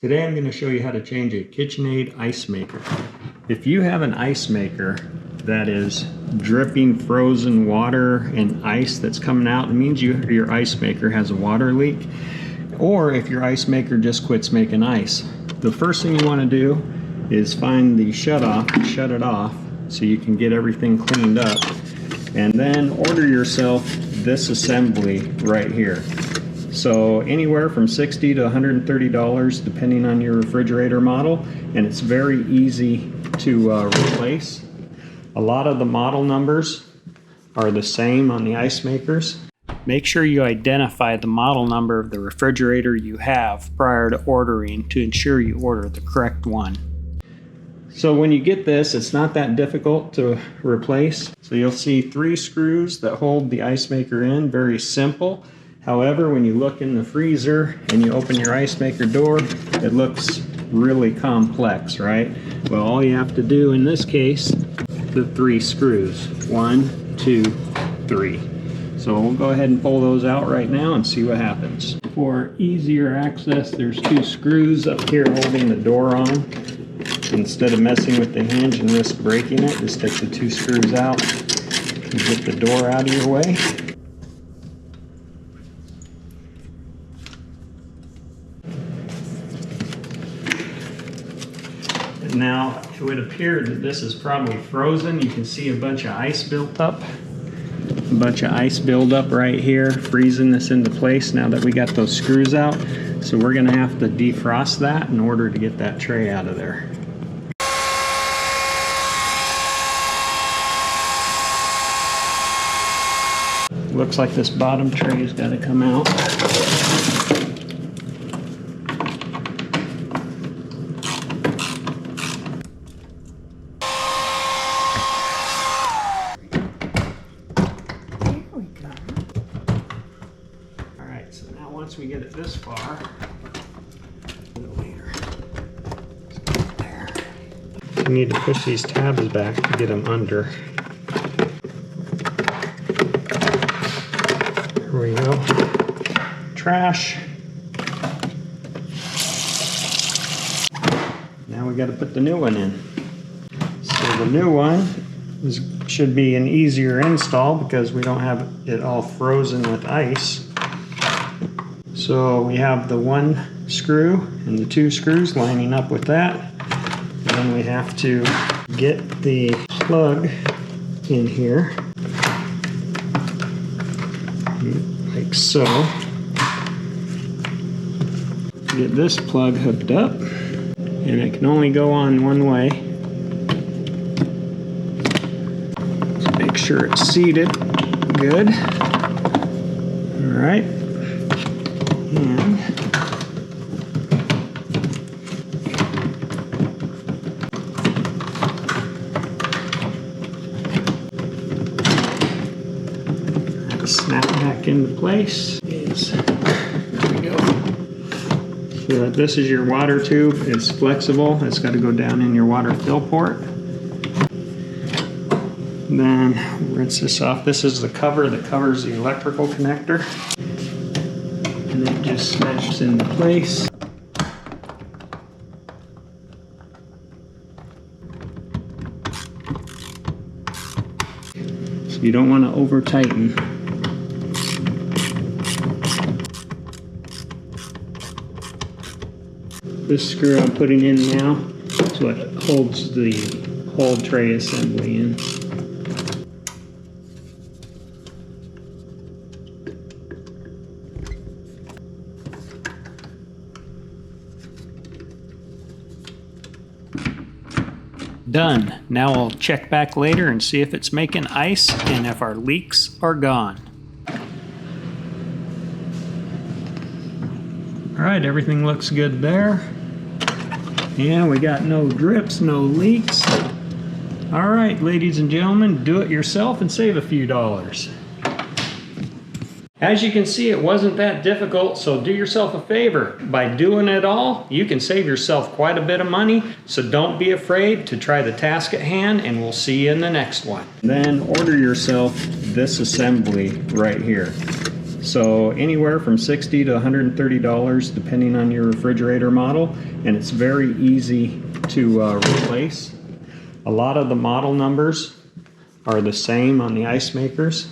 Today I'm going to show you how to change a KitchenAid ice maker. If you have an ice maker that is dripping frozen water and ice that's coming out, it means your ice maker has a water leak. Or if your ice maker just quits making ice. The first thing you want to do is find the shut it off so you can get everything cleaned up. And then order yourself this assembly right here. So anywhere from $60 to $130 depending on your refrigerator model, and it's very easy to replace. A lot of the model numbers are the same on the ice makers. Make sure you identify the model number of the refrigerator you have prior to ordering to ensure you order the correct one. So when you get this, it's not that difficult to replace. So you'll see 3 screws that hold the ice maker in, very simple. However, when you look in the freezer and you open your ice maker door, it looks really complex, right? Well, all you have to do in this case, the 3 screws. 1, 2, 3. So we'll go ahead and pull those out right now and see what happens. For easier access, there's 2 screws up here holding the door on. Instead of messing with the hinge and risk breaking it, just take the 2 screws out and get the door out of your way. Now, it would appear that this is probably frozen. You can see a bunch of ice built up. A bunch of ice buildup right here, freezing this into place now that we got those screws out. So we're gonna have to defrost that in order to get that tray out of there. Looks like this bottom tray has got to come out. Once we get it this far, there. You need to push these tabs back to get them under. Here we go. Trash. Now we got to put the new one in. So the new one should be an easier install because we don't have it all frozen with ice. So we have the 1 screw and the 2 screws lining up with that. And then we have to get the plug in here, like so. Get this plug hooked up, and it can only go on one way. So make sure it's seated good. All right. And snap back into place. There we go. So this is your water tube. It's flexible. It's got to go down in your water fill port. Then rinse this off. This is the cover that covers the electrical connector. And it just snaps into place. So you don't want to over tighten. This screw I'm putting in now is what holds the whole tray assembly in. Done. Now I'll check back later and see if it's making ice and if our leaks are gone. Alright, everything looks good there. And we got no drips, no leaks. Alright, ladies and gentlemen, do it yourself and save a few dollars. As you can see, it wasn't that difficult, so do yourself a favor. By doing it all, you can save yourself quite a bit of money, so don't be afraid to try the task at hand, and we'll see you in the next one. Then order yourself this assembly right here. So anywhere from $60 to $130 depending on your refrigerator model, and it's very easy to replace. A lot of the model numbers are the same on the ice makers.